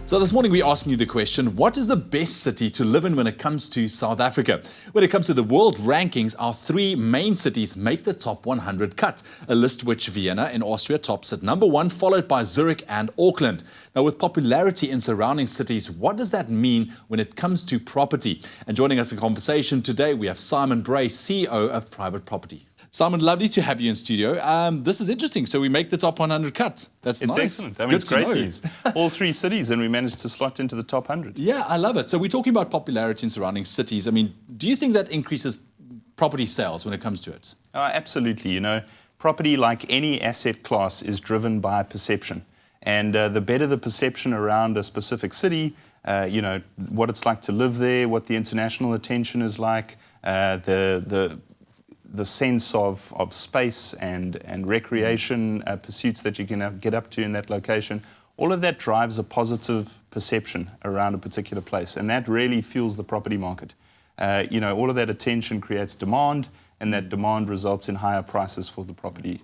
So this morning we're asking you the question, what is the best city to live in when it comes to South Africa? When it comes to the world rankings, our three main cities make the top 100 cut, a list which Vienna in Austria tops at number 1, followed by Zurich and Auckland. Now with popularity in surrounding cities, what does that mean when it comes to property? And joining us in conversation today, we have Simon Bray, CEO of Private Property. Simon, lovely to have you in studio. This is interesting. So we make the top 100 cut. That's nice. It's excellent. I mean, it's great news. All three cities, and we managed to slot into the top 100. Yeah, I love it. So we're talking about popularity in surrounding cities. I mean, do you think that increases property sales when it comes to it? Absolutely. You know, property, like any asset class, is driven by perception. And the better the perception around a specific city, you know, what it's like to live there, what the international attention is like, the sense of space and recreation pursuits that you can get up to in that location, all of that drives a positive perception around a particular place, and that really fuels the property market. You know, all of that attention creates demand, and that demand results in higher prices for the property.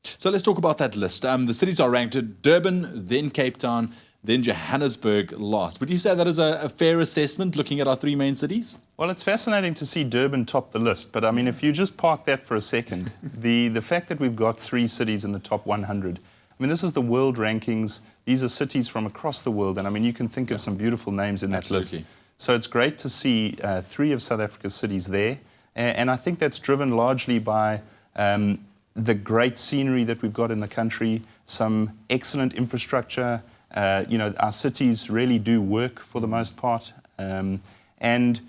So let's talk about that list. The cities are ranked Durban, then Cape Town, then Johannesburg last. Would you say that is a fair assessment, looking at our three main cities? Well, it's fascinating to see Durban top the list, but I mean, if you just park that for a second, the fact that we've got three cities in the top 100, I mean, this is the world rankings. These are cities from across the world, and I mean, you can think of some beautiful names in that list. So it's great to see three of South Africa's cities there, and I think that's driven largely by the great scenery that we've got in the country, some excellent infrastructure. You know, our cities really do work for the most part, and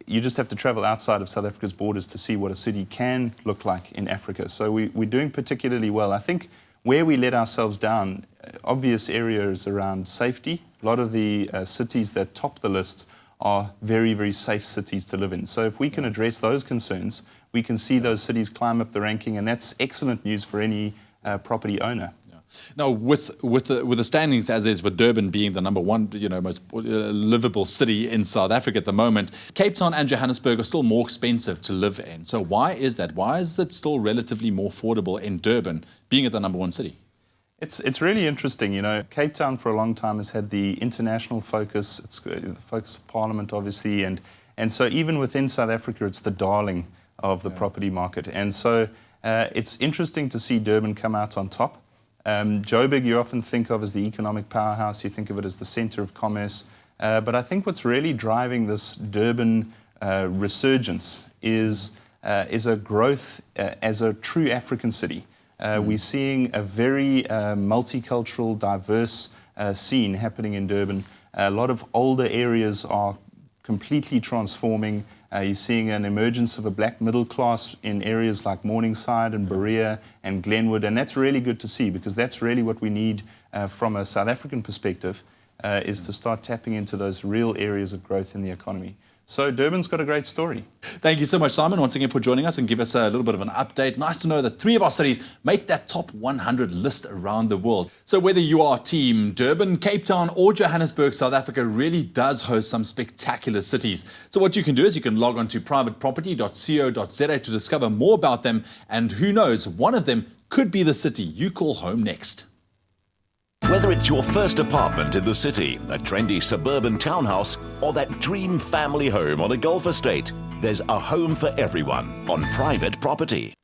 you just have to travel outside of South Africa's borders to see what a city can look like in Africa. So we're doing particularly well. I think where we let ourselves down, obvious areas around safety. A lot of the cities that top the list are very, very safe cities to live in. So if we can address those concerns, we can see those cities climb up the ranking, and that's excellent news for any property owner. Now, with the standings as is, with Durban being the number 1, you know, most livable city in South Africa at the moment, Cape Town and Johannesburg are still more expensive to live in. So why is that? Why is it still relatively more affordable in Durban, being at the number 1 city? It's really interesting. You know, Cape Town for a long time has had the international focus. It's the focus of Parliament, obviously, and so even within South Africa, it's the darling of the property market. And so it's interesting to see Durban come out on top. Joburg you often think of as the economic powerhouse, you think of it as the center of commerce, but I think what's really driving this Durban resurgence is a growth as a true African city. We're seeing a very multicultural, diverse scene happening in Durban. A lot of older areas are completely transforming. You're seeing an emergence of a black middle class in areas like Morningside and Bray and Glenwood, and that's really good to see, because that's really what we need from a South African perspective, is to start tapping into those real areas of growth in the economy. So Durban's got a great story. Thank you so much, Simon, once again for joining us and give us a little bit of an update. Nice to know that three of our cities make that top 100 list around the world. So whether you are team Durban, Cape Town or Johannesburg, South Africa really does host some spectacular cities. So what you can do is you can log on to privateproperty.co.za to discover more about them, and who knows, one of them could be the city you call home next. Whether it's your first apartment in the city, a trendy suburban townhouse, or that dream family home on a golf estate, there's a home for everyone on Private Property.